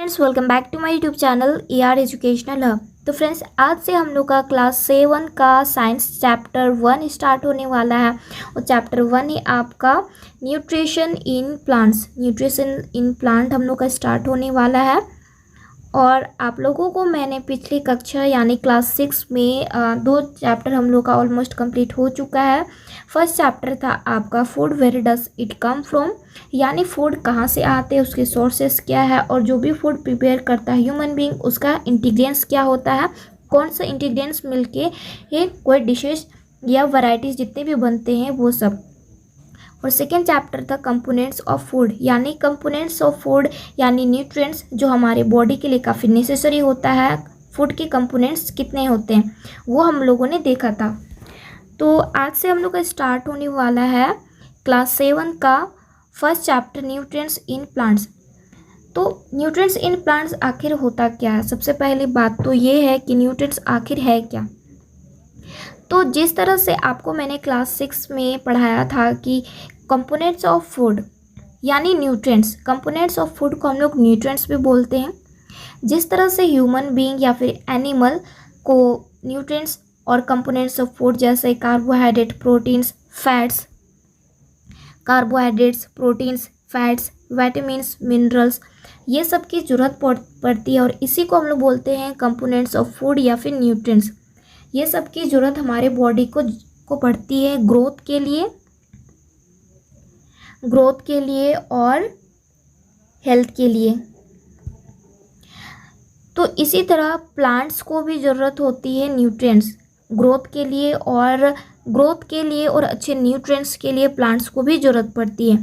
Friends welcome back to my YouTube channel AR educational hub. तो friends आज से हम लोग का क्लास 7 का साइंस चैप्टर 1 स्टार्ट होने वाला है और चैप्टर 1 ही आपका न्यूट्रिशन इन प्लांट हम लोग का स्टार्ट होने वाला है। और आप लोगों को मैंने पिछली कक्षा यानी क्लास 6 में दो चैप्टर हम लोग का ऑलमोस्ट कंप्लीट हो चुका है। फर्स्ट चैप्टर था आपका food, where does it come from, यानी फूड कहाँ से आते हैं, उसके सोर्सेस क्या है, और जो भी फूड प्रिपेयर करता है ह्यूमन बीइंग उसका इंग्रेडिएंट्स क्या होता है, कौन सा इंग्रेडिएंट्स मिलके ये कोई डिशेस या वैरायटीज़ जितने भी बनते हैं वो सब। और सेकेंड चैप्टर था कंपोनेंट्स ऑफ फूड, यानी कंपोनेंट्स ऑफ फूड यानी न्यूट्रिएंट्स जो हमारे बॉडी के लिए काफ़ी नेसेसरी होता है। फूड के कंपोनेंट्स कितने होते हैं वो हम लोगों ने देखा था। तो आज से हम लोग का स्टार्ट होने वाला है क्लास 7 का first chapter nutrients in plants. तो न्यूट्रिएंट्स इन प्लांट्स आखिर होता क्या है? सबसे पहली बात तो ये है कि न्यूट्रिएंट्स आखिर है क्या। तो जिस तरह से आपको मैंने क्लास 6 में पढ़ाया था कि कंपोनेंट्स ऑफ फूड यानी न्यूट्रिएंट्स, कंपोनेंट्स ऑफ फूड को हम लोग न्यूट्रिएंट्स भी बोलते हैं। जिस तरह से ह्यूमन बीइंग या फिर एनिमल को न्यूट्रिएंट्स और कंपोनेंट्स ऑफ फूड जैसे कार्बोहाइड्रेट्स, फैट्स, विटामिन्स, मिनरल्स, ये सब की ज़रूरत पड़ती है और इसी को हम लोग बोलते हैं कंपोनेंट्स ऑफ फूड या फिर न्यूट्रिएंट्स। ये सब की ज़रूरत हमारे बॉडी को पड़ती है ग्रोथ के लिए और हेल्थ के लिए। तो इसी तरह प्लांट्स को भी ज़रूरत होती है न्यूट्रिएंट्स ग्रोथ के लिए और अच्छे न्यूट्रिएंट्स के लिए प्लांट्स को भी ज़रूरत पड़ती है।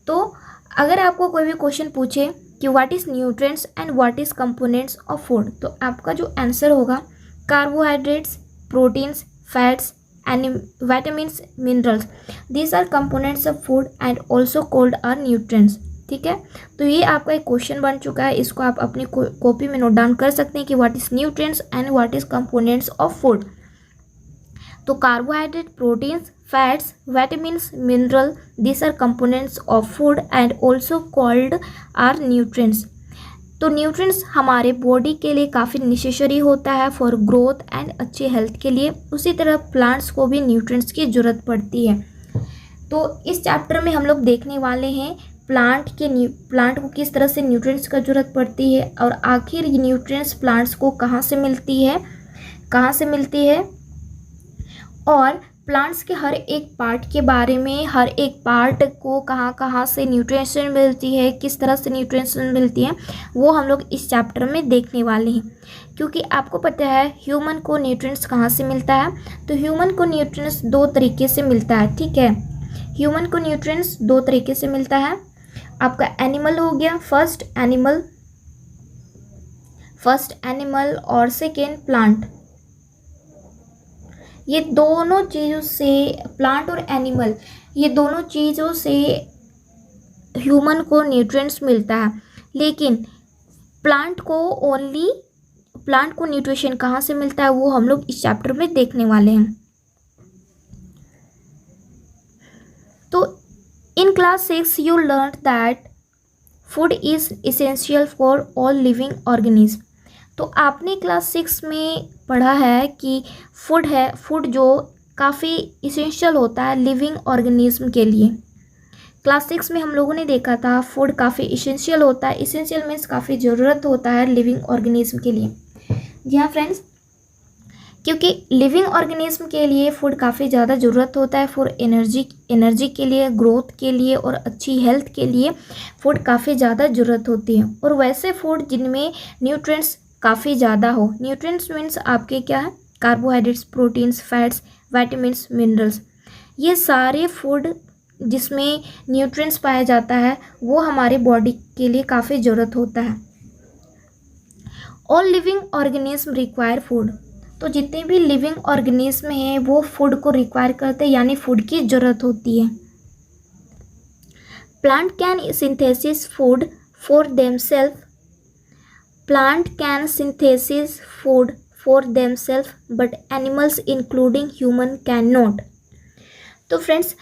तो अगर आपको कोई भी क्वेश्चन पूछे कि what is nutrients and what is components of food, तो आपका जो आंसर होगा carbohydrates, proteins, fats and vitamins, minerals, these are components of food and also called are nutrients। ठीक है, तो ये आपका एक क्वेश्चन बन चुका है, इसको आप अपनी कॉपी में नोट डाउन कर सकते हैं कि what is nutrients and what is components of food. तो carbohydrate, proteins, fats, vitamins, mineral, these are components of food and also called are nutrients। तो न्यूट्रिएंट्स हमारे बॉडी के लिए काफ़ी नेसेसरी होता है फॉर ग्रोथ एंड अच्छे हेल्थ के लिए। उसी तरह प्लांट्स को भी न्यूट्रिएंट्स की ज़रूरत पड़ती है। तो इस चैप्टर में हम लोग देखने वाले हैं प्लांट को किस तरह से न्यूट्रिएंट्स का ज़रूरत पड़ती है और आखिर ये न्यूट्रिएंट्स प्लांट्स को कहाँ से मिलती है और प्लांट्स के हर एक पार्ट के बारे में, हर एक पार्ट को कहाँ से न्यूट्रिएंट्स मिलती है, किस तरह से न्यूट्रिएंट्स मिलती है, वो हम लोग इस चैप्टर में देखने वाले हैं। क्योंकि आपको पता है ह्यूमन को न्यूट्रिएंट्स कहाँ से मिलता है, तो ह्यूमन को न्यूट्रिएंट्स दो तरीके से मिलता है। ठीक है, ह्यूमन को न्यूट्रिएंट्स दो तरीके से मिलता है। आपका एनिमल हो गया, फर्स्ट एनिमल और सेकेंड प्लांट। ये दोनों चीज़ों से, प्लांट और एनिमल, ये दोनों चीज़ों से ह्यूमन को न्यूट्रिएंट्स मिलता है। लेकिन प्लांट को न्यूट्रिशन कहाँ से मिलता है वो हम लोग इस चैप्टर में देखने वाले हैं। तो in class 6 you learn that food is essential for all living organism. तो आपने क्लास 6 में पढ़ा है कि फूड जो काफ़ी इसेंशियल होता है लिविंग ऑर्गेनिज्म के लिए। क्लास 6 में हम लोगों ने देखा था फूड काफ़ी इसेंशियल होता है। इसेंशियल मीन्स काफ़ी ज़रूरत होता है लिविंग ऑर्गेनिज्म के लिए। जी हाँ फ्रेंड्स, क्योंकि लिविंग ऑर्गेनिज्म के लिए फूड काफ़ी ज़्यादा ज़रूरत होता है फॉर एनर्जी के लिए, ग्रोथ के लिए और अच्छी हेल्थ के लिए फूड काफ़ी ज़्यादा ज़रूरत होती है। और वैसे फूड जिनमें न्यूट्रिएंट्स काफ़ी ज़्यादा हो, न्यूट्रिएंट्स मीन्स आपके क्या है, carbohydrates, proteins, fats, vitamins, minerals, ये सारे फूड जिसमें न्यूट्रिएंट्स पाया जाता है वो हमारे बॉडी के लिए काफ़ी ज़रूरत होता है। All living organism require food. तो जितने भी लिविंग ऑर्गेनिज्म हैं वो फूड को रिक्वायर करते हैं, यानी फूड की ज़रूरत होती है। Plant can synthesis food for themselves. Plant can synthesize food for themselves, but animals including human cannot। तो फ्रेंड्स,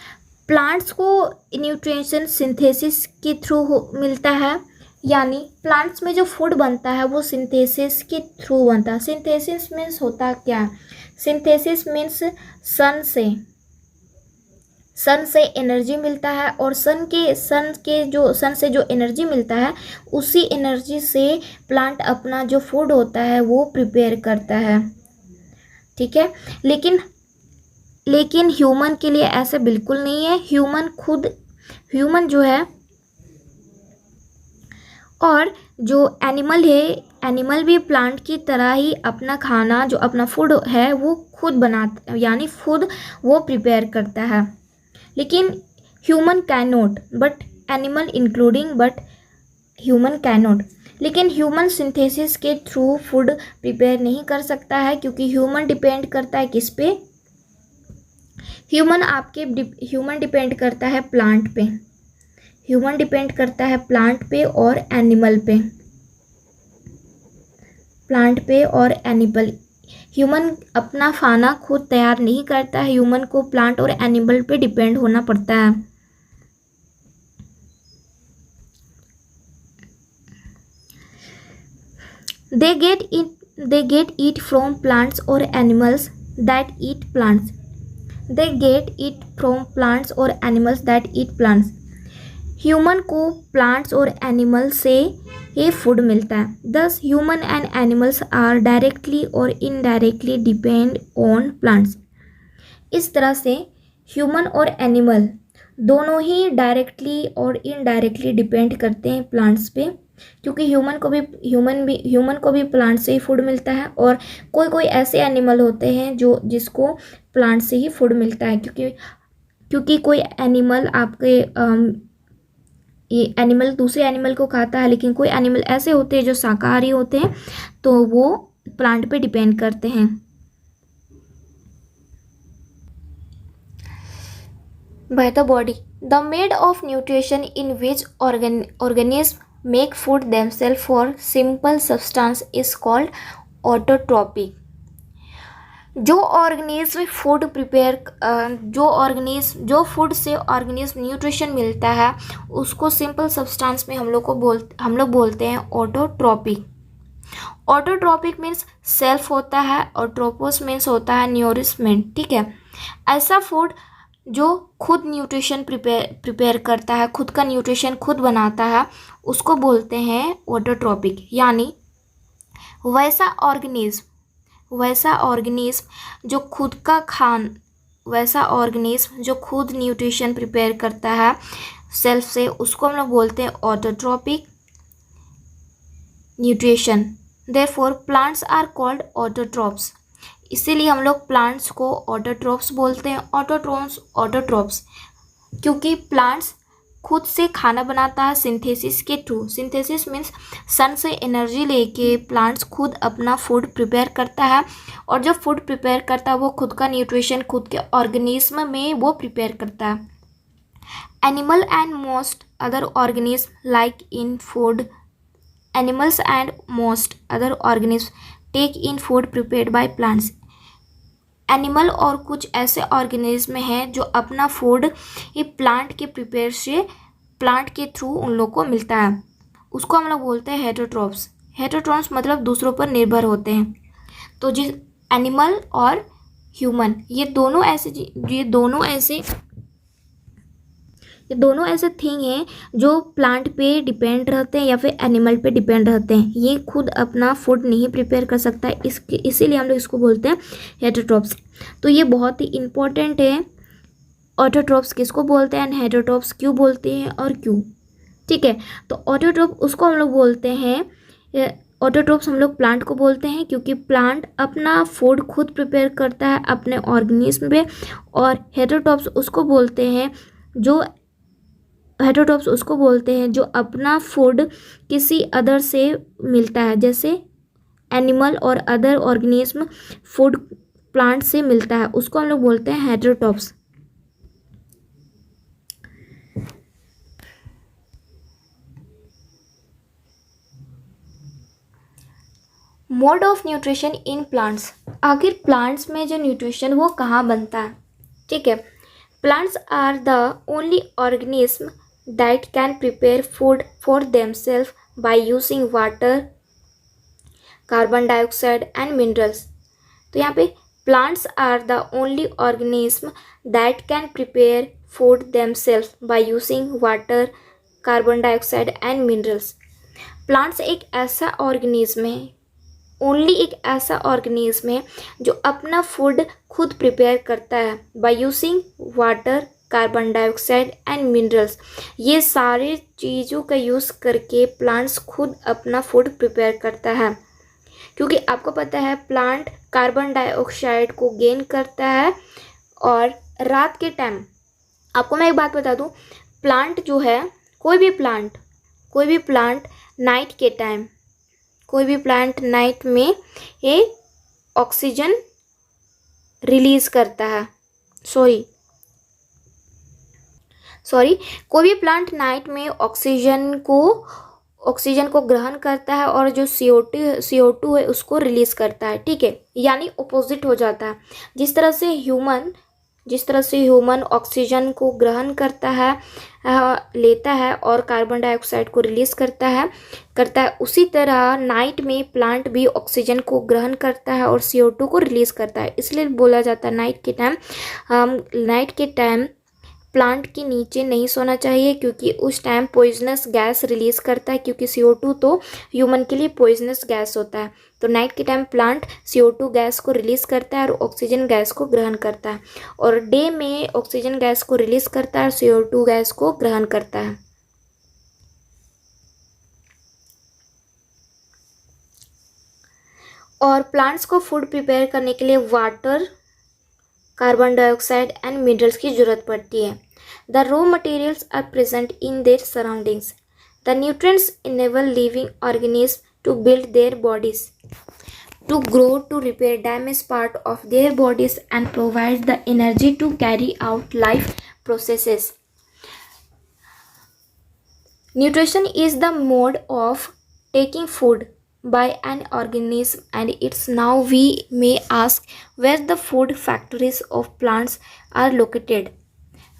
प्लांट्स को न्यूट्रिशन सिंथेसिस के थ्रू मिलता है, यानी प्लांट्स में जो फूड बनता है वो सिंथेसिस के थ्रू बनता है। सिंथेसिस मीन्स होता क्या है? सिंथेसिस मीन्स सन से एनर्जी मिलता है, और सन से जो एनर्जी मिलता है उसी एनर्जी से प्लांट अपना जो फूड होता है वो प्रिपेयर करता है। ठीक है, लेकिन ह्यूमन के लिए ऐसा बिल्कुल नहीं है। ह्यूमन जो है और जो एनिमल है, एनिमल भी प्लांट की तरह ही अपना खाना, जो अपना फूड है वो खुद बनाता, यानी खुद वो प्रिपेयर करता है। लेकिन human can not, but animal including, but human can not. लेकिन ह्यूमन सिंथेसिस के थ्रू फूड प्रिपेयर नहीं कर सकता है, क्योंकि ह्यूमन डिपेंड करता है किस पे? ह्यूमन डिपेंड करता है प्लांट पे। ह्यूमन डिपेंड करता है प्लांट पे और एनिमल पे। ह्यूमन अपना खाना खुद तैयार नहीं करता है, ह्यूमन को प्लांट और एनिमल पे डिपेंड होना पड़ता है। They get it from plants or animals that eat plants. They get it from plants or animals that eat plants. Human को प्लांट्स और एनिमल से ये फूड मिलता है। Thus human and animals are directly और इनडायरेक्टली डिपेंड ऑन प्लांट्स। इस तरह से ह्यूमन और एनिमल दोनों ही डायरेक्टली और इनडायरेक्टली डिपेंड करते हैं प्लांट्स पे, क्योंकि ह्यूमन को भी प्लांट से ही फूड मिलता है, और कोई ऐसे एनिमल होते हैं जिसको प्लांट से ही फूड मिलता है, क्योंकि कोई एनिमल आपके ये एनिमल दूसरे एनिमल को खाता है, लेकिन कोई एनिमल ऐसे होते हैं जो शाकाहारी होते हैं, तो वो प्लांट पे डिपेंड करते हैं। By the body, the mode of nutrition in which organisms make food themselves for simple substance is called autotrophic. जो फूड से ऑर्गेनिज्म न्यूट्रिशन मिलता है उसको सिंपल सब्सटेंस में हम लोग बोलते हैं ऑटोट्रॉपिक। ऑटोट्रॉपिक मीन्स सेल्फ होता है, और ट्रोपोस मीन्स होता है न्यूरिशमेंट। ठीक है, ऐसा फूड जो खुद न्यूट्रिशन प्रिपेयर करता है, खुद का न्यूट्रिशन खुद बनाता है, उसको बोलते हैं ऑटोट्रॉपिक। यानी वैसा ऑर्गेनिज्म जो खुद न्यूट्रिशन प्रिपेयर करता है सेल्फ से, उसको हम लोग बोलते हैं autotrophic nutrition. Therefore plants are called autotrophs. इसीलिए हम लोग प्लांट्स को ऑटोट्रॉप्स बोलते हैं। ऑटोट्रॉप्स क्योंकि प्लांट्स खुद से खाना बनाता है सिंथेसिस के थ्रू। सिंथेसिस मीन्स सन से एनर्जी लेके प्लांट्स खुद अपना फूड प्रिपेयर करता है, और जब फूड प्रिपेयर करता है वो खुद का न्यूट्रिशन खुद के ऑर्गेनिज्म में वो प्रिपेयर करता है। Animal and most other organism like in food animals and most other organism take in food prepared by plants. Animal और कुछ ऐसे ऑर्गेनिज्म हैं जो अपना फूड ये प्लांट के थ्रू उन लोग को मिलता है, उसको हम लोग बोलते हैं हेटरोट्रॉप्स। हेटरोट्रॉप्स मतलब दूसरों पर निर्भर होते हैं। तो जिस एनिमल और ह्यूमन ये दोनों ऐसे थिंग हैं जो प्लांट पे डिपेंड रहते हैं या फिर एनिमल पे डिपेंड रहते हैं। ये खुद अपना फूड नहीं प्रिपेयर कर सकता है, इसीलिए हम लोग इसको बोलते हैं हेटरोट्रॉप्स। तो ये बहुत ही इम्पोर्टेंट है, ऑटोट्रॉप्स किसको बोलते हैं, हेटरोट्रॉप्स क्यों बोलते हैं और क्यों। ठीक है, तो ऑटोट्रॉप उसको हम लोग बोलते हैं, ऑटोट्रॉप्स हम लोग प्लांट को बोलते हैं क्योंकि प्लांट अपना फूड खुद प्रिपेयर करता है अपने ऑर्गेनिज्म पे, और हेटरोट्रॉप्स उसको बोलते हैं जो अपना फूड किसी अदर से मिलता है, जैसे एनिमल और अदर ऑर्गेनिज्म फूड प्लांट से मिलता है, उसको हम लोग बोलते हैं heterotrophs. Mode of nutrition in plants. आखिर प्लांट्स में जो न्यूट्रिशन वो कहाँ बनता है। ठीक है, plants are the only organism that can prepare food for themselves by using water, carbon dioxide and minerals. तो यहाँ पे plants are the only organism that can prepare food themselves by using water, carbon dioxide and minerals. Plants एक ऐसा organism है, only एक ऐसा organism है जो अपना फूड खुद प्रिपेयर करता है bye using water, carbon dioxide and minerals. ये सारे चीज़ों का यूज़ करके प्लांट्स खुद अपना फूड प्रिपेयर करता है, क्योंकि आपको पता है प्लांट कार्बन डाइऑक्साइड को गेन करता है। और रात के टाइम आपको मैं एक बात बता दूं, प्लांट जो है, कोई भी प्लांट नाइट के टाइम, कोई भी प्लांट नाइट में ये ऑक्सीजन रिलीज करता है। कोई भी प्लांट नाइट में ऑक्सीजन को ग्रहण करता है और जो CO2 है उसको रिलीज करता है, ठीक है। यानी अपोजिट हो जाता है। जिस तरह से ह्यूमन ऑक्सीजन को ग्रहण करता है, लेता है और कार्बन डाइऑक्साइड को रिलीज करता है, उसी तरह नाइट में प्लांट भी ऑक्सीजन को ग्रहण करता है और CO2 को रिलीज करता है। इसलिए बोला जाता है नाइट के टाइम प्लांट के नीचे नहीं सोना चाहिए, क्योंकि उस टाइम पॉइजनस गैस रिलीज करता है, क्योंकि CO2 तो ह्यूमन के लिए पॉइजनस गैस होता है। तो नाइट के टाइम प्लांट CO2 गैस को रिलीज करता है और ऑक्सीजन गैस को ग्रहण करता है, और डे में ऑक्सीजन गैस को रिलीज करता है और CO2 गैस को ग्रहण करता है। और प्लांट्स को फूड प्रिपेयर करने के लिए water, carbon dioxide and minerals की जरूरत पड़ती है। The raw materials are present in their surroundings. The nutrients enable living organism to build their bodies, to grow, to repair damaged part of their bodies and provide the energy to carry out life processes. Nutrition is the mode of taking food by an organism, and it's now we may ask where the food factories of plants are located.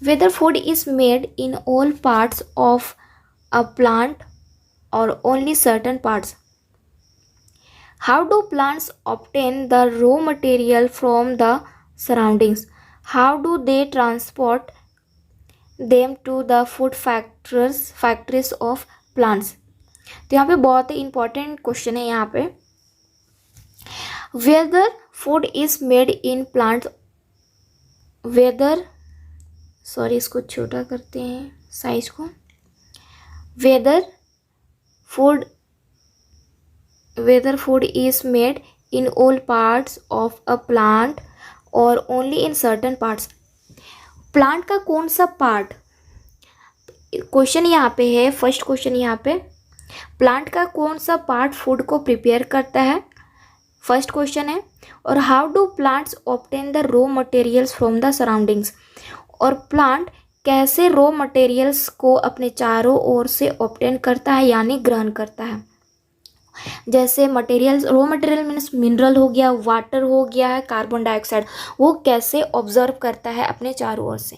Whether food is made in all parts of a plant or only certain parts. How do plants obtain the raw material from the surroundings? How do they transport them to the food factories of plants? तो यहाँ पे बहुत ही important question है यहाँ पे। Whether food is made in plants, इसको छोटा करते हैं साइज को। Whether food is made in all parts of a plant or only in certain parts. Plant का कौन सा पार्ट, क्वेश्चन यहाँ पे है, फर्स्ट क्वेश्चन यहाँ पे, प्लांट का कौन सा पार्ट फूड को प्रिपेयर करता है, फर्स्ट क्वेश्चन है। और how do plants obtain the raw materials from the surroundings, और प्लांट कैसे रॉ मटेरियल्स को अपने चारों ओर से ऑब्टेन करता है, यानी ग्रहण करता है। जैसे materials, raw material means mineral हो गया, वाटर हो गया है, कार्बन डाइऑक्साइड, वो कैसे ऑब्जर्व करता है अपने चारों ओर से,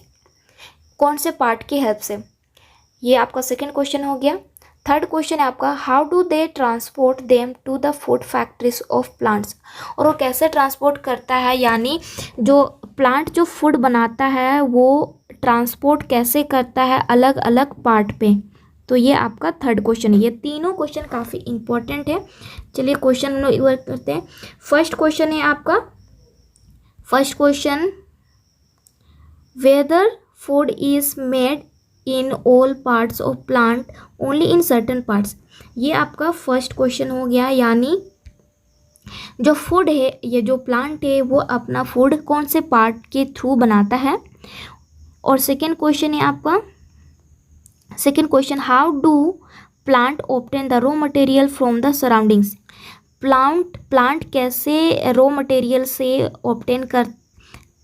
कौन से पार्ट की हेल्प से। ये आपका सेकंड क्वेश्चन हो गया। थर्ड क्वेश्चन है आपका, how do they transport them to the food factories of plants, और वो कैसे ट्रांसपोर्ट करता है, यानी जो प्लांट जो फूड बनाता है वो ट्रांसपोर्ट कैसे करता है अलग अलग पार्ट पे। तो ये आपका थर्ड क्वेश्चन है। ये तीनों क्वेश्चन काफ़ी इंपॉर्टेंट है। चलिए क्वेश्चन वर्क करते हैं। फर्स्ट क्वेश्चन है आपका, first question, whether food is made in all parts of plant only in certain parts. ये आपका फर्स्ट क्वेश्चन हो गया, यानी जो फूड है, ये जो प्लांट है वो अपना फूड कौन से पार्ट के थ्रू बनाता है। और सेकेंड क्वेश्चन है आपका, second question, how do plant obtain the raw material from the surroundings. Plant कैसे रॉ मटेरियल से ऑब्टेन कर,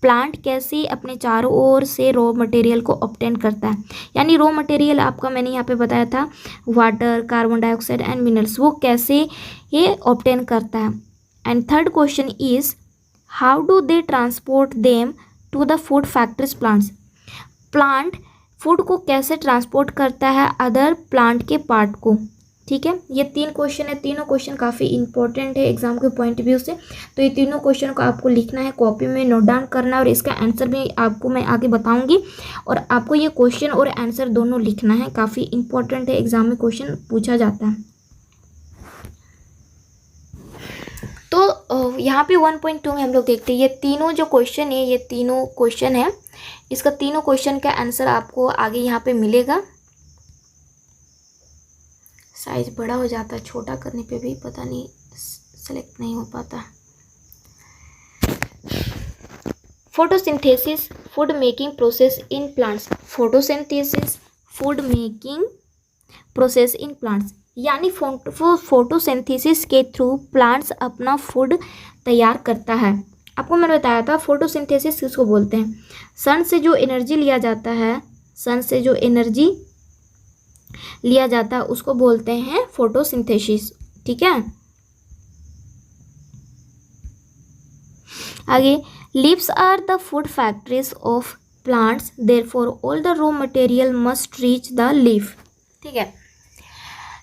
प्लांट कैसे अपने चारों ओर से रॉ मटेरियल को ऑब्टेन करता है, यानी रॉ मटेरियल आपका मैंने यहाँ पे बताया था water, carbon dioxide and minerals, वो कैसे ये ऑब्टेन करता है। And third question is, how do they transport them to the food factories plants. Plant food को कैसे ट्रांसपोर्ट करता है अदर प्लांट के पार्ट को, ठीक है, ये 3 क्वेश्चन है, तीनों क्वेश्चन काफ़ी इंपॉर्टेंट है एग्जाम के पॉइंट ऑफ व्यू से। तो ये तीनों क्वेश्चन को आपको लिखना है, कॉपी में नोट डाउन करना है और इसका आंसर भी आपको मैं आगे बताऊंगी। और आपको ये क्वेश्चन और आंसर दोनों लिखना है, काफ़ी इंपॉर्टेंट है, एग्जाम में क्वेश्चन पूछा जाता है। तो यहाँ पे 1.2 में हम लोग देखते हैं ये तीनों जो क्वेश्चन है, ये तीनों क्वेश्चन है, इसका तीनों क्वेश्चन का आंसर आपको आगे यहाँ पे मिलेगा। साइज बड़ा हो जाता है, छोटा करने पे भी पता नहीं सेलेक्ट नहीं हो पाता। Photosynthesis food making process in plants. Photosynthesis food making process in plants, यानी फोटोसिंथेसिस के थ्रू प्लांट्स अपना फूड तैयार करता है। आपको मैंने बताया था फोटोसिंथेसिस किसको बोलते हैं। सन से जो एनर्जी लिया जाता है, सन से जो एनर्जी लिया जाता है उसको बोलते हैं फोटोसिंथेसिस। ठीक है, आगे leaves are the food factories of plants, therefore all the raw material must reach the leaf. ठीक है,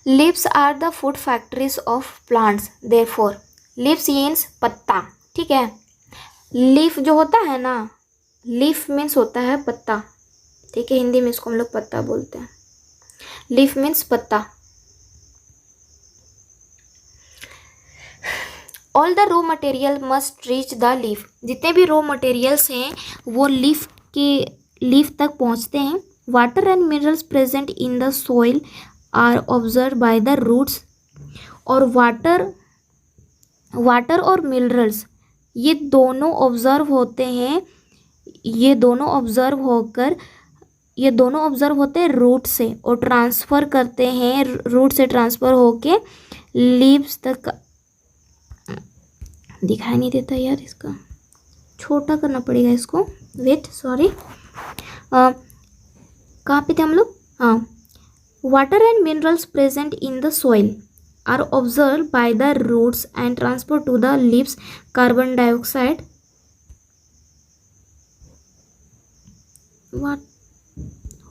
leaves are the food factories of plants, therefore leaves means पत्ता। ठीक है, लीफ जो होता है ना, लीफ मीन्स होता है पत्ता। ठीक है, हिंदी में इसको हम लोग पत्ता बोलते हैं। लीफ मीन्स पत्ता। All the raw material must reach the leaf, जितने भी रॉ मटेरियल्स हैं वो लीफ तक पहुंचते हैं। Water and minerals present in the soil are observe by the roots, और वाटर और मिनरल्स ये दोनों ऑब्जर्व होते हैं, ये दोनों ऑब्जर्व होते हैं रूट से और ट्रांसफ़र करते हैं, रूट से ट्रांसफ़र होके लीव्स तक। दिखाई नहीं देता यार, इसका छोटा करना पड़ेगा इसको, वेट सॉरी। कहाँ पे थे हम लोग? हाँ, water and minerals present in the soil are observe by the roots and transfer to the leaves. Carbon dioxide what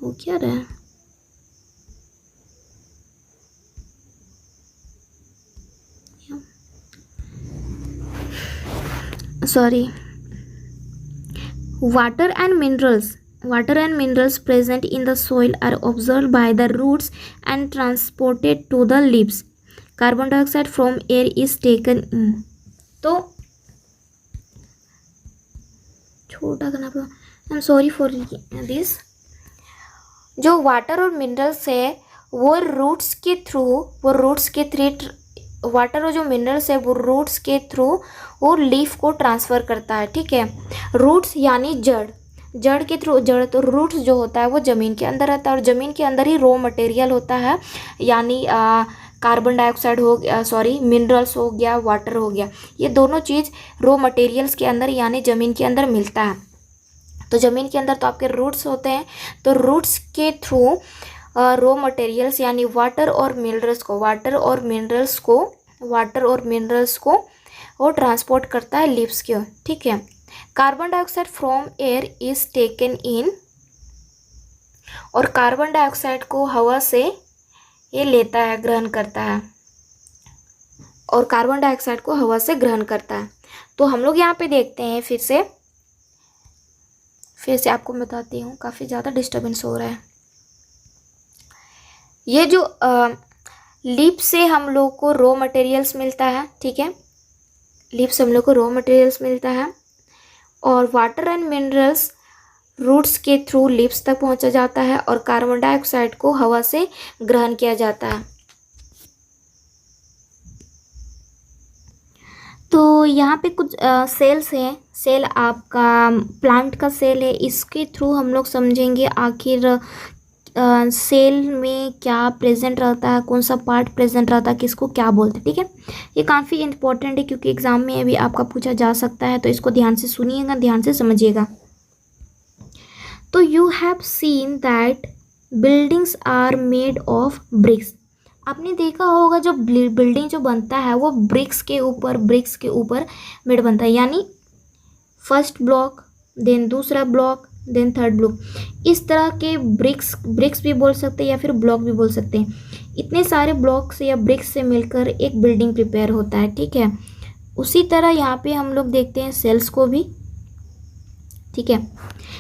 हो क्या रहा है? Sorry, water and minerals present in the soil are absorbed by the roots and transported to the leaves. Carbon dioxide from air is taken in. तो छोटा करना पड़ा, I am sorry for this. जो water और minerals है वो roots के through water और जो मिनरल्स है वो रूट्स के थ्रू वो लीफ को ट्रांसफ़र करता है। ठीक है, रूट्स यानी जड़ के थ्रू, जड़ तो रूट्स जो होता है वो ज़मीन के अंदर रहता है और ज़मीन के अंदर ही रॉ मटेरियल होता है, यानी कार्बन डाइऑक्साइड हो गया, सॉरी मिनरल्स हो गया, वाटर हो गया, ये दोनों चीज़ रॉ मटेरियल्स के अंदर यानी ज़मीन के अंदर मिलता है। तो ज़मीन के अंदर तो आपके रूट्स होते हैं, तो रूट्स के थ्रू रॉ मटेरियल्स यानी वाटर और मिनरल्स को वो ट्रांसपोर्ट करता है लीव्स की ओर। ठीक है, carbon dioxide from air is taken in, और कार्बन डाइऑक्साइड को हवा से ये लेता है, ग्रहण करता है, और कार्बन डाइऑक्साइड को हवा से ग्रहण करता है। तो हम लोग यहाँ पे देखते हैं, फिर से आपको बताती हूँ, काफ़ी ज़्यादा डिस्टर्बेंस हो रहा है। ये जो लीफ से हम लोग को रॉ मटेरियल्स मिलता है। ठीक है, लीफ से हम लोग को रॉ मटेरियल्स मिलता है और वाटर एंड मिनरल्स रूट्स के थ्रू लीव्स तक पहुंचा जाता है और कार्बन डाइऑक्साइड को हवा से ग्रहण किया जाता है। तो यहाँ पे कुछ सेल्स हैं, सेल आपका प्लांट का सेल है, इसके थ्रू हम लोग समझेंगे आखिर सेल में क्या प्रेजेंट रहता है, कौन सा पार्ट प्रेजेंट रहता है, किसको क्या बोलते हैं। ठीक है, ये काफ़ी इंपॉर्टेंट है क्योंकि एग्ज़ाम में अभी आपका पूछा जा सकता है, तो इसको ध्यान से सुनिएगा, ध्यान से समझिएगा। तो you have seen that buildings are made of bricks. आपने देखा होगा जो बिल्डिंग जो बनता है वो ब्रिक्स के ऊपर मेड बनता है, यानी फर्स्ट ब्लॉक, देन दूसरा ब्लॉक, देन थर्ड ब्लॉक, इस तरह के ब्रिक्स भी बोल सकते हैं या फिर ब्लॉक भी बोल सकते हैं। इतने सारे ब्लॉक्स या ब्रिक्स से मिलकर एक बिल्डिंग प्रिपेयर होता है, ठीक है। उसी तरह यहाँ पे हम लोग देखते हैं सेल्स को भी, ठीक है।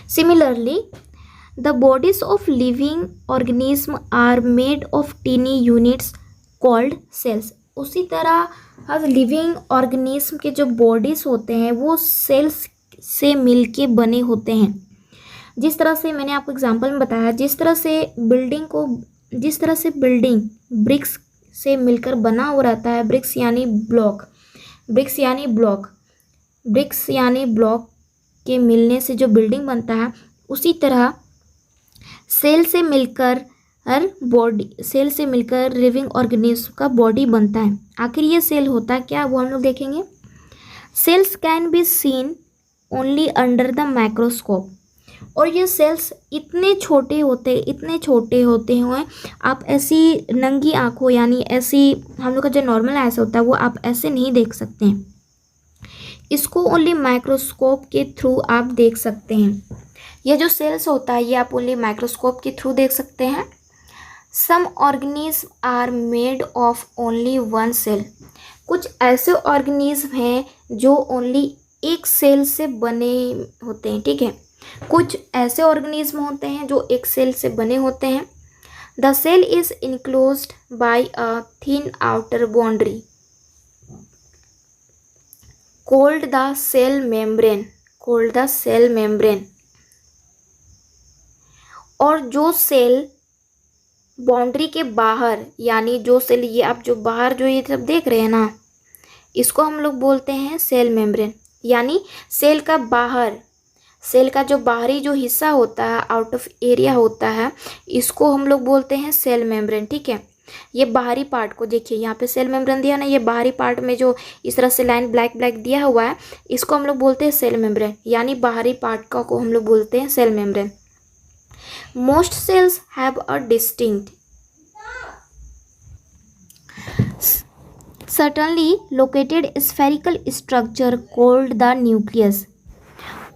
Similarly the bodies of living organism are made of tiny units called cells. उसी तरह हर लिविंग ऑर्गेनिज्म के जो बॉडीज होते हैं वो सेल्स से मिलके बने होते हैं। जिस तरह से मैंने आपको एग्जांपल में बताया, जिस तरह से बिल्डिंग ब्रिक्स से मिलकर बना हुआ रहता है, ब्रिक्स यानी ब्लॉक के मिलने से जो बिल्डिंग बनता है, उसी तरह सेल से मिलकर लिविंग ऑर्गेनिज्म का बॉडी बनता है। आखिर ये सेल होता है क्या, वो हम लोग देखेंगे। Cells can be seen only under the microscope. और ये सेल्स इतने छोटे होते हैं आप ऐसी नंगी आंखों, यानी ऐसी हम लोग का जो नॉर्मल आइस होता है वो आप ऐसे नहीं देख सकते हैं। इसको ओनली माइक्रोस्कोप के थ्रू आप देख सकते हैं। ये जो सेल्स होता है ये आप ओनली माइक्रोस्कोप के थ्रू देख सकते हैं। Some organism are made of only one cell. कुछ ऐसे ऑर्गेनिज्म हैं जो ओनली एक सेल से बने होते हैं, ठीक है। कुछ ऐसे ऑर्गेनिज्म होते हैं जो एक सेल से बने होते हैं। The cell is enclosed by a thin outer boundary called the cell membrane। और जो सेल बाउंड्री के बाहर, यानी जो सेल ये आप जो बाहर जो ये सब देख रहे हैं ना, इसको हम लोग बोलते हैं सेल मेम्ब्रेन। यानी सेल का जो बाहरी जो हिस्सा होता है, आउट ऑफ एरिया होता है, इसको हम लोग बोलते हैं सेल मेम्ब्रेन, ठीक है। ये बाहरी पार्ट को देखिए, यहाँ पे सेल मेम्ब्रेन दिया ना, ये बाहरी पार्ट में जो इस तरह से लाइन ब्लैक दिया हुआ है, इसको हम लोग बोलते हैं सेल मेम्ब्रेन, यानी बाहरी पार्ट को हम लोग बोलते हैं cell membrane. Most cells have a distinct certainly located spherical structure called the nucleus।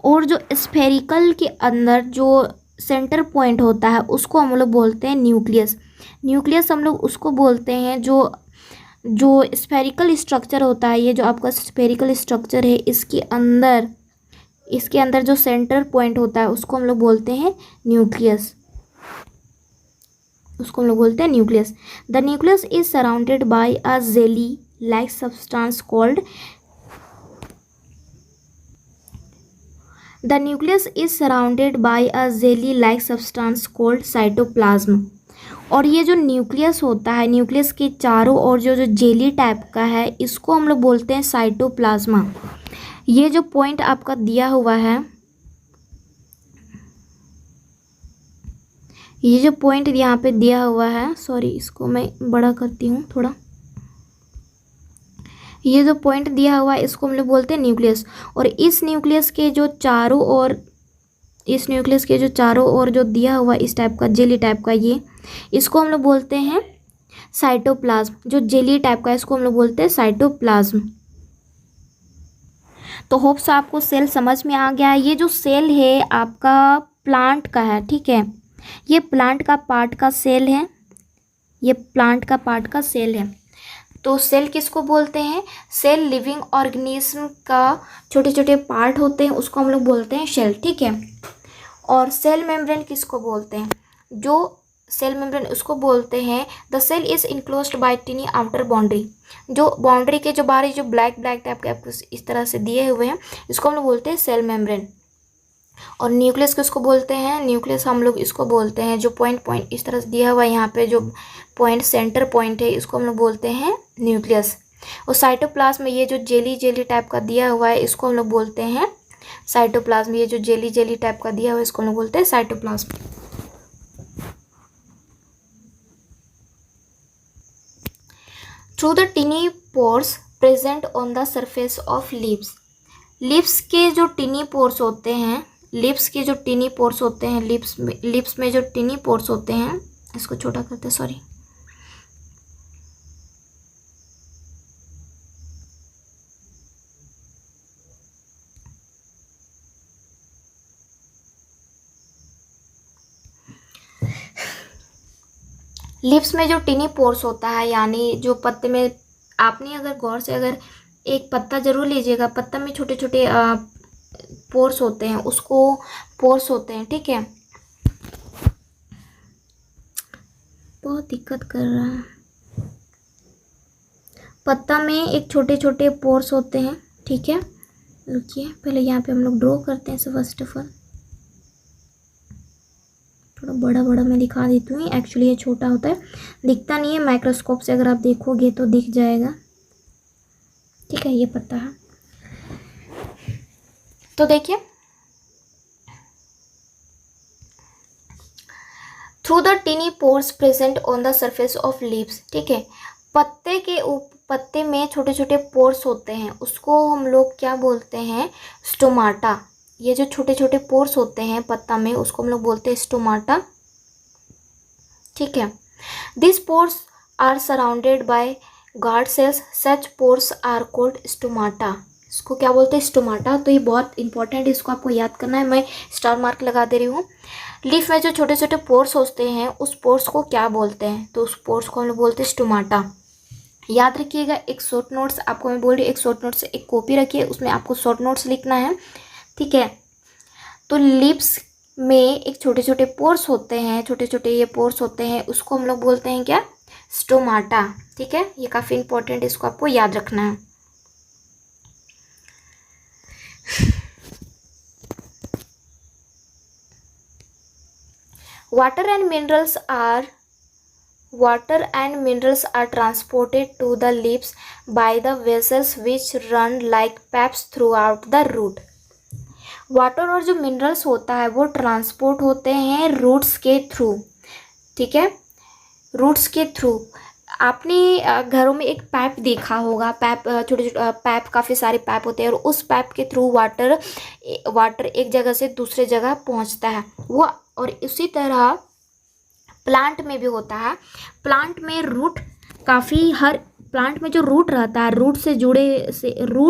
और जो स्फेरिकल के अंदर जो सेंटर पॉइंट होता है उसको हम लोग बोलते हैं न्यूक्लियस हम लोग उसको बोलते हैं जो स्फेरिकल स्ट्रक्चर होता है। ये जो आपका स्फेरिकल स्ट्रक्चर है, इसके अंदर जो सेंटर पॉइंट होता है उसको हम लोग बोलते हैं nucleus. The nucleus is surrounded by a jelly like substance called cytoplasm. और ये जो न्यूक्लियस होता है, न्यूक्लियस के चारों ओर जो जेली टाइप का है, इसको हम लोग बोलते हैं साइटोप्लाज्मा। ये जो पॉइंट आपका दिया हुआ है, ये जो पॉइंट यहाँ पे दिया हुआ है, सॉरी इसको मैं बड़ा करती हूँ थोड़ा, ये जो पॉइंट दिया हुआ है इसको हम लोग बोलते हैं न्यूक्लियस। और इस न्यूक्लियस के जो चारों ओर जो दिया हुआ इस टाइप का जेली टाइप का, ये इसको हम लोग बोलते हैं साइटोप्लाज्म। जो जेली टाइप का है इसको हम लोग बोलते हैं साइटोप्लाज्म। तो होप्स आपको सेल समझ में आ गया है। ये जो सेल है आपका प्लांट का है, ठीक है। ये प्लांट का पार्ट का सेल है। तो सेल किसको बोलते हैं? सेल लिविंग ऑर्गेनिज्म का छोटे छोटे पार्ट होते हैं, उसको हम लोग बोलते हैं सेल, ठीक है। और सेल मेम्ब्रेन किसको बोलते हैं? जो सेल मेम्ब्रेन उसको बोलते हैं the cell is enclosed by tiny outer boundary. जो बाउंड्री के जो बाहरी जो ब्लैक टाइप के आपको इस तरह से दिए हुए हैं, इसको हम लोग बोलते हैं सेल मेम्ब्रेन। और न्यूक्लियस किसको बोलते हैं? न्यूक्लियस हम लोग इसको बोलते हैं जो पॉइंट इस तरह से दिया हुआ है, यहाँ पे जो पॉइंट सेंटर पॉइंट है, इसको हम लोग बोलते हैं न्यूक्लियस। और साइटोप्लाज्म में ये जो जेली टाइप का दिया हुआ है, इसको हम लोग बोलते हैं साइटोप्लाज्म। ये जो जेली टाइप का दिया हुआ है, इसको हम लोग बोलते हैं cytoplasm. Through the टिनी pores present on the surface of leaves. Lips के जो टिनी पोर्स होते हैं, लिप्स में जो टिनी पोर्स होते हैं, इसको छोटा करते हैं, सॉरी। लिप्स में जो टिनी पोर्स होता है, यानी जो पत्ते में, आपने अगर गौर से अगर एक पत्ता जरूर लीजिएगा, पत्ता में छोटे छोटे पोर्स होते हैं, उसको पोर्स होते हैं, ठीक है। बहुत दिक्कत कर रहा है। पत्ता में एक छोटे छोटे पोर्स होते हैं, ठीक है। रुकिए, पहले यहाँ पे हम लोग ड्रॉ करते हैं। सो फर्स्ट ऑफ ऑल थोड़ा बड़ा बड़ा मैं दिखा देती हूँ। एक्चुअली ये छोटा होता है, दिखता नहीं है, माइक्रोस्कोप से अगर आप देखोगे तो दिख जाएगा, ठीक है। ये पत्ता है, तो देखिए, through the टिनी pores present on the surface of leaves, ठीक है। पत्ते में छोटे छोटे पोर्स होते हैं, उसको हम लोग क्या बोलते हैं, स्टोमाटा। ये जो छोटे छोटे पोर्स होते हैं पत्ता में, उसको हम लोग बोलते हैं स्टोमाटा, ठीक है। This pores are surrounded by guard cells, such pores are called stomata. इसको क्या बोलते हैं, स्टोमाटा। तो ये बहुत इंपॉर्टेंट है, इसको आपको याद करना है, मैं स्टार मार्क लगा दे रही हूँ। लीफ में जो छोटे छोटे पोर्स होते हैं, उस पोर्स को क्या बोलते हैं, तो उस पोर्स को हम लोग बोलते हैं स्टोमाटा। याद रखिएगा, एक शॉर्ट नोट्स आपको मैं बोल रही हूँ, एक शॉर्ट नोट्स एक कॉपी रखिए, उसमें आपको शॉर्ट नोट्स लिखना है, ठीक है। तो लिप्स में एक छोटे छोटे पोर्स होते हैं, छोटे छोटे ये पोर्स होते हैं, उसको हम लोग बोलते हैं क्या, स्टोमाटा, ठीक है। ये काफ़ी इंपॉर्टेंट है, इसको आपको याद रखना है। Water and minerals are transported to the leaves by the vessels which run like pipes throughout the root. Water और जो मिनरल्स होता है वो ट्रांसपोर्ट होते हैं रूट्स के थ्रू, ठीक है, रूट्स के थ्रू। आपने घरों में एक पाइप देखा होगा, पाइप छोटे छोटे पाइप, काफ़ी सारे पाइप होते हैं, और उस पाइप के थ्रू वाटर एक जगह से दूसरे जगह पहुंचता है वो। और इसी तरह प्लांट में भी होता है। प्लांट में रूट काफ़ी, हर प्लांट में जो रूट रहता है, रूट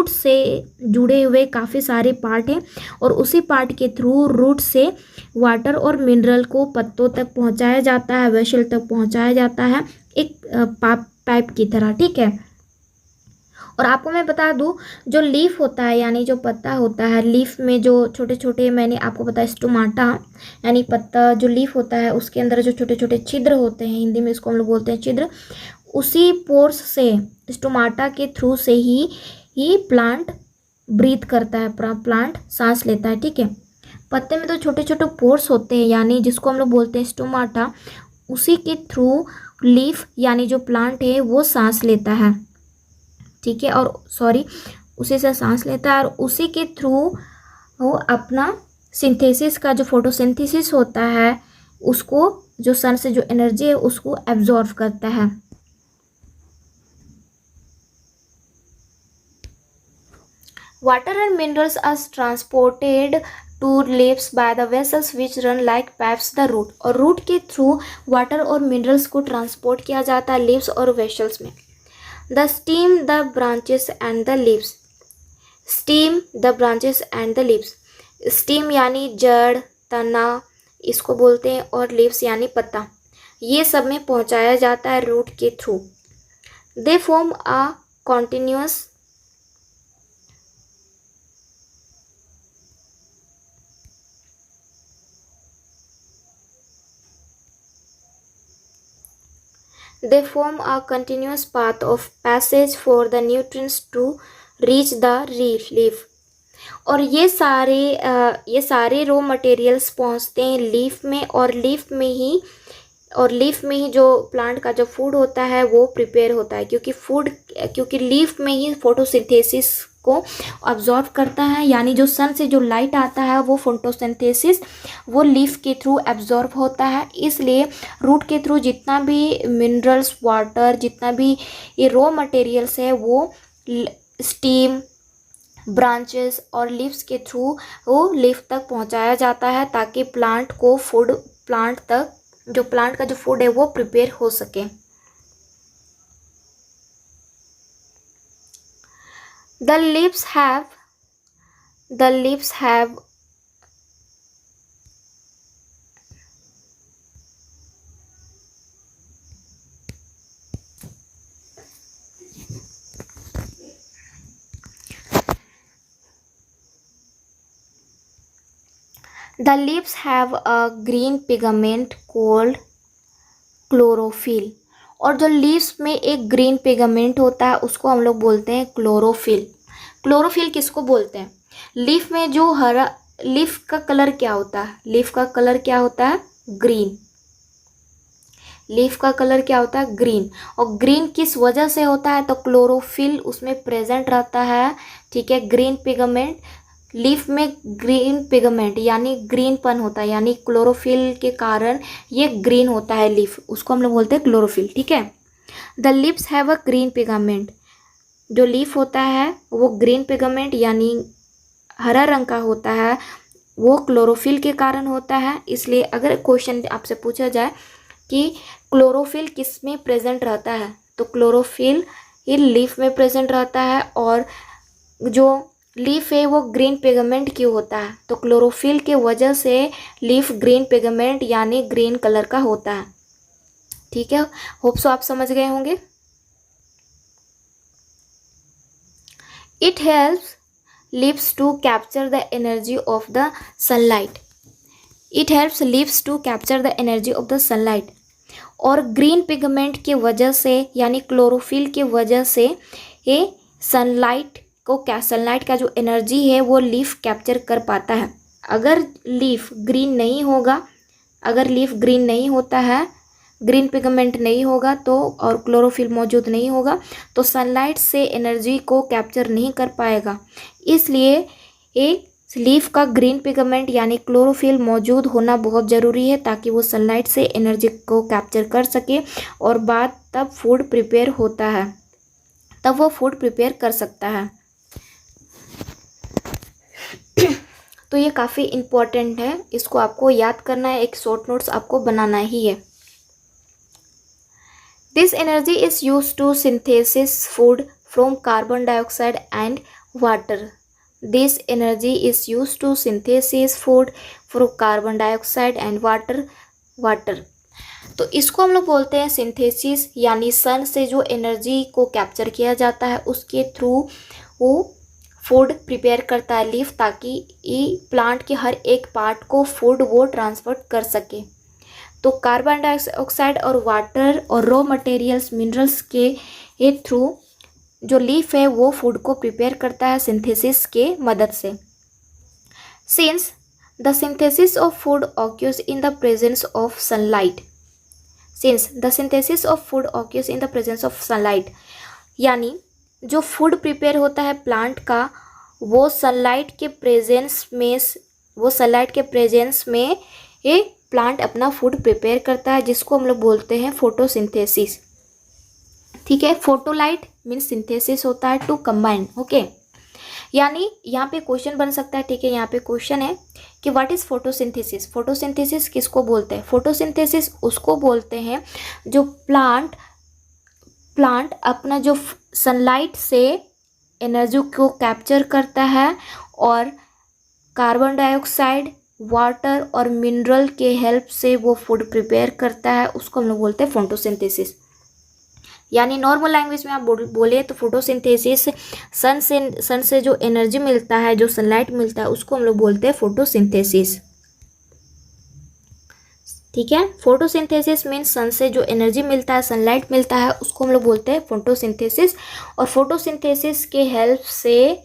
से जुड़े हुए काफ़ी सारे पार्ट हैं, और उसी पार्ट के थ्रू रूट से वाटर और मिनरल को पत्तों तक पहुंचाया जाता है, वेसल तक पहुंचाया जाता है, एक पाइप की तरह, ठीक है। और आपको मैं बता दूं, जो लीफ होता है यानी जो पत्ता होता है, लीफ में जो छोटे छोटे, मैंने आपको बताया स्टोमाटा, यानी पत्ता जो लीफ होता है उसके अंदर जो छोटे छोटे छिद्र होते हैं, हिंदी में इसको हम लोग बोलते हैं छिद्र, उसी पोर्स से, स्टोमाटा के थ्रू से ही प्लांट ब्रीथ करता है, प्लांट सांस लेता है, ठीक है। पत्ते में तो छोटे छोटे पोर्स होते हैं, यानी जिसको हम लोग बोलते हैं स्टोमाटा, उसी के थ्रू लीफ यानी जो प्लांट है वो सांस लेता है, ठीक है। और सॉरी, उसी से सांस लेता है, और उसी के थ्रू वो अपना सिंथेसिस का जो फोटोसिंथेसिस होता है, उसको, जो सन से जो एनर्जी है उसको एब्जॉर्व करता है। Water and minerals are transported to leaves by the vessels which run like pipes the root. और रूट के थ्रू वाटर और मिनरल्स को ट्रांसपोर्ट किया जाता है लीव्स और वेसल्स में। The stem, the branches and the leaves. Stem, the branches and the leaves. Stem यानी जड़, तना इसको बोलते हैं, और leaves यानी पत्ता, ये सब में पहुंचाया जाता है रूट के through. They form a continuous path of passage for the nutrients to reach the leaf. और ये सारे रॉ मटेरियल्स पहुंचते हैं लीफ में, और लीफ में ही जो प्लांट का जो फूड होता है वो प्रिपेयर होता है, क्योंकि लीफ में ही फोटोसिंथेसिस को ऑब्जॉर्व करता है, यानी जो सन से जो लाइट आता है वो फोटोसिंथेसिस वो लीफ के थ्रू एब्जॉर्व होता है। इसलिए रूट के थ्रू जितना भी मिनरल्स, वाटर, जितना भी ये रॉ मटेरियल्स है वो स्टीम, ब्रांचेस और लीव्स के थ्रू वो लीफ तक पहुंचाया जाता है, ताकि प्लांट तक जो प्लांट का जो फूड है वो प्रिपेयर हो सके। The leaves have the leaves have a green pigment cold chlorophyll. और जो लीव्स में एक ग्रीन पिगमेंट होता है उसको हम लोग बोलते हैं क्लोरोफिल। क्लोरोफिल किसको बोलते हैं? लीफ में जो हरा, लीफ का कलर क्या होता है? लीफ का कलर क्या होता है? ग्रीन। लीफ का कलर क्या होता है? ग्रीन। और ग्रीन किस वजह से होता है? तो क्लोरोफिल उसमें प्रेजेंट रहता है। ठीक है, ग्रीन पिगमेंट, लीफ में ग्रीन पिगमेंट यानी ग्रीनपन होता है, यानी क्लोरोफिल के कारण ये ग्रीन होता है लीफ, उसको हम लोग बोलते हैं क्लोरोफिल। ठीक है, the leaves have a green pigment. जो लीफ होता है वो ग्रीन पिगमेंट यानी हरा रंग का होता है, वो क्लोरोफिल के कारण होता है। इसलिए अगर क्वेश्चन आपसे पूछा जाए कि क्लोरोफिल किस में प्रेजेंट रहता है, तो क्लोरोफिल ये लीफ में प्रेजेंट रहता है। और जो लीफ है वो ग्रीन पिगमेंट क्यों होता है? तो क्लोरोफिल के वजह से लीफ ग्रीन पिगमेंट यानी ग्रीन कलर का होता है। ठीक है, होप सो आप समझ गए होंगे। It helps leaves to capture the energy of the sunlight. It helps leaves to capture the energy of the sunlight. और ग्रीन पिगमेंट की वजह से यानी क्लोरोफिल की वजह से ये सनलाइट का जो एनर्जी है वो लीफ कैप्चर कर पाता है। अगर लीफ ग्रीन नहीं होगा, अगर लीफ ग्रीन नहीं होता है, ग्रीन पिगमेंट नहीं होगा तो, और क्लोरोफिल मौजूद नहीं होगा तो सनलाइट से एनर्जी को कैप्चर नहीं कर पाएगा। इसलिए एक लीफ का ग्रीन पिगमेंट यानी क्लोरोफिल मौजूद होना बहुत ज़रूरी है ताकि वो सनलाइट से एनर्जी को कैप्चर कर सके और बाद तब फूड प्रिपेयर होता है, तब वो फूड प्रिपेयर कर सकता है। तो ये काफ़ी इम्पोर्टेंट है, इसको आपको याद करना है, एक शॉर्ट नोट्स आपको बनाना ही है। This energy is used to synthesize food from carbon dioxide and water. This energy is used to synthesize food from carbon dioxide and water. तो इसको हम लोग बोलते हैं सिंथेसिस, यानी सन से जो एनर्जी को कैप्चर किया जाता है उसके थ्रू वो फूड प्रिपेयर करता है लीफ, ताकि ये प्लांट के हर एक पार्ट को फूड वो ट्रांसफर कर सके। तो कार्बन डाइऑक्साइड और वाटर और रॉ मटेरियल्स मिनरल्स के थ्रू जो लीफ है वो फूड को प्रिपेयर करता है सिंथेसिस के मदद से। Since the synthesis of food occurs in the presence of sunlight, since the synthesis of food occurs in the presence of sunlight, यानी जो फूड प्रिपेयर होता है प्लांट का वो सनलाइट के प्रेजेंस में ये प्लांट अपना फूड प्रिपेयर करता है, जिसको हम लोग बोलते हैं फोटोसिंथेसिस। ठीक है, फोटोलाइट मीन्स सिंथेसिस होता है टू कंबाइन। ओके, यानी यहाँ पे क्वेश्चन बन सकता है। ठीक है, यहाँ पे क्वेश्चन है कि व्हाट इज फोटोसिंथेसिस। फोटोसिंथेसिस किसको बोलते हैं? फोटोसिंथेसिस उसको बोलते हैं जो प्लांट अपना जो सनलाइट से एनर्जी को कैप्चर करता है और कार्बन डाइऑक्साइड, वाटर और मिनरल के हेल्प से वो फूड प्रिपेयर करता है, उसको हम लोग बोलते हैं फोटोसिंथेसिस। यानी नॉर्मल लैंग्वेज में आप बोले तो फोटोसिंथेसिस सन से जो एनर्जी मिलता है, जो सनलाइट मिलता है, उसको हम लोग बोलते हैं फोटोसिंथेसिस। ठीक है, फोटोसिंथेसिस मीन्स सन से जो एनर्जी मिलता है, सनलाइट मिलता है, उसको हम लोग बोलते हैं फोटोसिंथेसिस। और फोटोसिंथेसिस के हेल्प से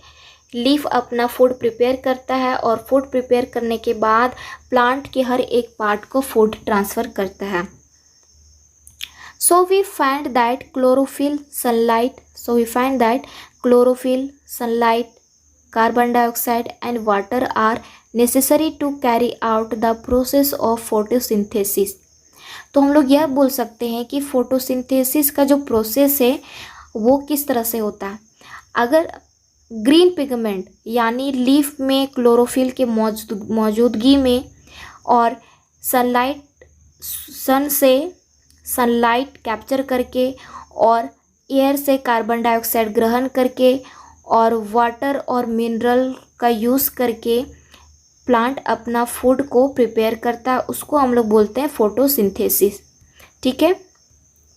लीफ अपना फूड प्रिपेयर करता है और फूड प्रिपेयर करने के बाद प्लांट के हर एक पार्ट को फूड ट्रांसफ़र करता है। So we find that chlorophyll, sunlight, carbon dioxide and water are necessary to carry out the process of photosynthesis. तो हम लोग यह बोल सकते हैं कि फोटोसिंथेसिस का जो प्रोसेस है वो किस तरह से होता है। अगर ग्रीन पिगमेंट यानी लीफ में क्लोरोफिल के मौजूदगी में और सन से सनलाइट कैप्चर करके और एयर से कार्बन डाइऑक्साइड ग्रहण करके और वाटर और मिनरल का यूज़ करके प्लांट अपना फूड को प्रिपेयर करता है, उसको हम लोग बोलते हैं फोटोसिंथेसिस। ठीक है,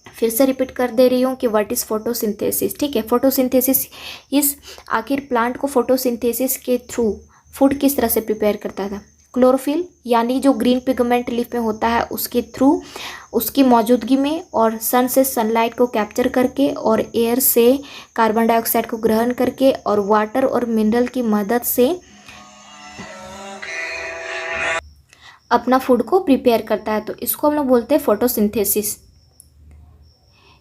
फिर से रिपीट कर दे रही हूँ कि व्हाट इज़ फोटोसिंथेसिस। ठीक है, फोटोसिंथेसिस इस आखिर प्लांट को फोटोसिंथेसिस के थ्रू फूड किस तरह से प्रिपेयर करता था। क्लोरोफिल यानी जो ग्रीन पिगमेंट लीफ में होता है उसके थ्रू, उसकी मौजूदगी में, और सन से सनलाइट को कैप्चर करके, और एयर से कार्बन डाइऑक्साइड को ग्रहण करके, और वाटर और मिनरल की मदद से अपना फूड को प्रिपेयर करता है। तो इसको हम लोग बोलते हैं photosynthesis.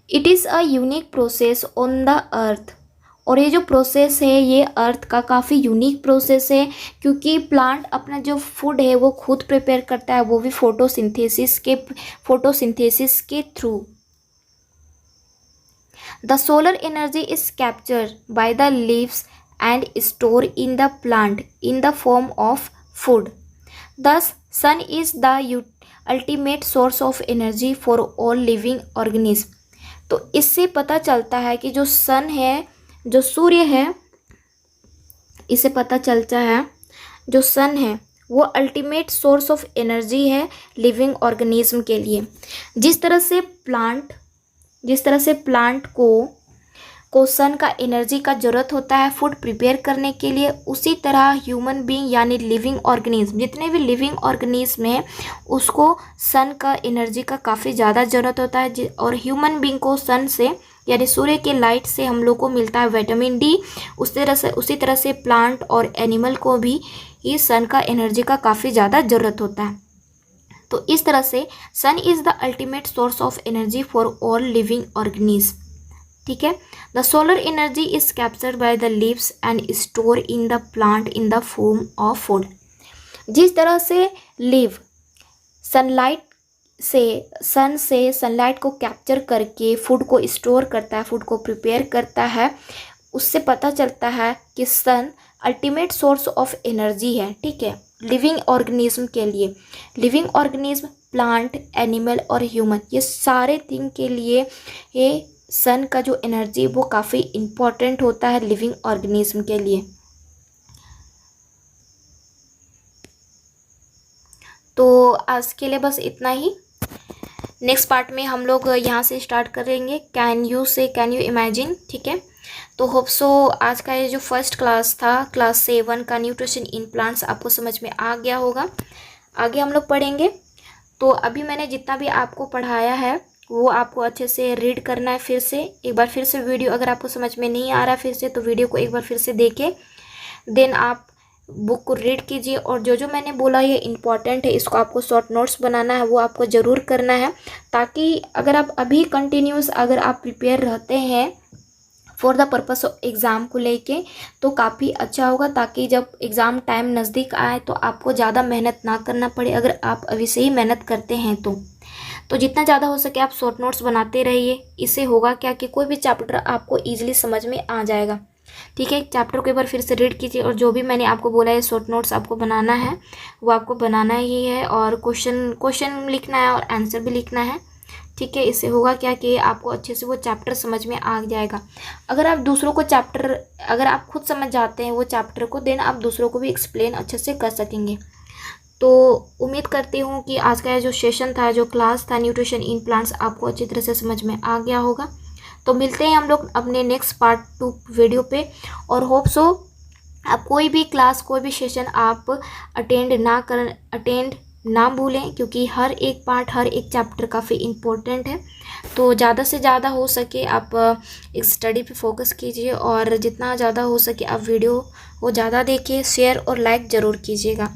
It is a unique process on the earth. और ये जो प्रोसेस है ये अर्थ का काफ़ी यूनिक प्रोसेस है, क्योंकि प्लांट अपना जो फूड है वो खुद प्रिपेयर करता है, वो भी फोटोसिंथेसिस के through. The solar energy is captured by the leaves and store in the plant in the form of food. Thus, sun is the ultimate source of energy for all living organisms। तो इससे पता चलता है कि जो सन है, जो सूर्य है, इससे पता चलता है जो सन है वो अल्टीमेट सोर्स ऑफ एनर्जी है लिविंग ऑर्गेनिज्म के लिए। जिस तरह से प्लांट को सन का एनर्जी का ज़रूरत होता है फूड प्रिपेयर करने के लिए, उसी तरह ह्यूमन बीइंग यानी लिविंग ऑर्गेनिज्म, जितने भी लिविंग ऑर्गेनिज्म हैं उसको सन का एनर्जी का काफ़ी ज़्यादा ज़रूरत होता है। और ह्यूमन बीइंग को सन से यानी सूर्य के लाइट से हम लोग को मिलता है विटामिन डी। उसी तरह से प्लांट और एनिमल को भी इस सन का एनर्जी का काफ़ी ज़्यादा ज़रूरत होता है। तो इस तरह से sun is the ultimate source of energy for all living organism. ठीक है। The solar energy is captured by the leaves and store in the plant in the form of food. जिस तरह से लीव सन से सनलाइट को capture करके food को store करता है, फूड को प्रिपेयर करता है, उससे पता चलता है कि सन अल्टीमेट सोर्स ऑफ एनर्जी है। ठीक है, लिविंग ऑर्गेनिज्म के लिए। लिविंग ऑर्गेनिज्म, प्लांट, एनिमल और ह्यूमन, ये सारे थिंग के लिए ये सन का जो एनर्जी वो काफ़ी इम्पॉर्टेंट होता है लिविंग ऑर्गेनिज्म के लिए। तो आज के लिए बस इतना ही। नेक्स्ट पार्ट में हम लोग यहाँ से स्टार्ट करेंगे कैन यू इमेजिन। ठीक है। तो होप सो आज का ये जो फर्स्ट क्लास था, क्लास 7 का न्यूट्रिशन इन प्लांट्स, आपको समझ में आ गया होगा। आगे हम लोग पढ़ेंगे। तो अभी मैंने जितना भी आपको पढ़ाया है वो आपको अच्छे से रीड करना है। फिर से एक बार फिर से वीडियो अगर आपको समझ में नहीं आ रहा फिर से, तो वीडियो को एक बार फिर से देखें, देन आप बुक को रीड कीजिए। और जो जो मैंने बोला ये इम्पॉर्टेंट है, इसको आपको शॉर्ट नोट्स बनाना है, वो आपको ज़रूर करना है, ताकि अगर आप अभी कंटिन्यूस अगर आप प्रिपेयर रहते हैं for the purpose of exam को लेके, तो काफ़ी अच्छा होगा, ताकि जब एग्ज़ाम टाइम नज़दीक आए तो आपको ज़्यादा मेहनत ना करना पड़े, अगर आप अभी से ही मेहनत करते हैं तो जितना ज़्यादा हो सके आप शॉर्ट नोट्स बनाते रहिए। इससे होगा क्या कि कोई भी चैप्टर आपको ईजिली समझ में आ जाएगा। ठीक है, चैप्टर को एक बार फिर से रीड कीजिए, और जो भी मैंने आपको बोला है शॉर्ट नोट्स आपको बनाना है वो आपको बनाना ही है, और क्वेश्चन लिखना है और आंसर भी लिखना है। ठीक है, इससे होगा क्या कि आपको अच्छे से वो चैप्टर समझ में आ जाएगा। अगर आप दूसरों को अगर आप खुद समझ जाते हैं वो चैप्टर को, देन आप दूसरों को भी एक्सप्लेन अच्छे से कर सकेंगे। तो उम्मीद करती हूँ कि आज का जो सेशन था, जो क्लास था न्यूट्रिशन इन प्लांट्स, आपको अच्छी तरह से समझ में आ गया होगा। तो मिलते हैं हम लोग अपने नेक्स्ट पार्ट 2 वीडियो पे, और होप सो आप कोई भी क्लास, कोई भी सेशन आप अटेंड ना भूलें, क्योंकि हर एक पार्ट, हर एक चैप्टर काफ़ी इम्पोर्टेंट है। तो ज़्यादा से ज़्यादा हो सके आप स्टडी पे फोकस कीजिए, और जितना ज़्यादा हो सके आप वीडियो को ज़्यादा देखिए, शेयर और लाइक ज़रूर कीजिएगा।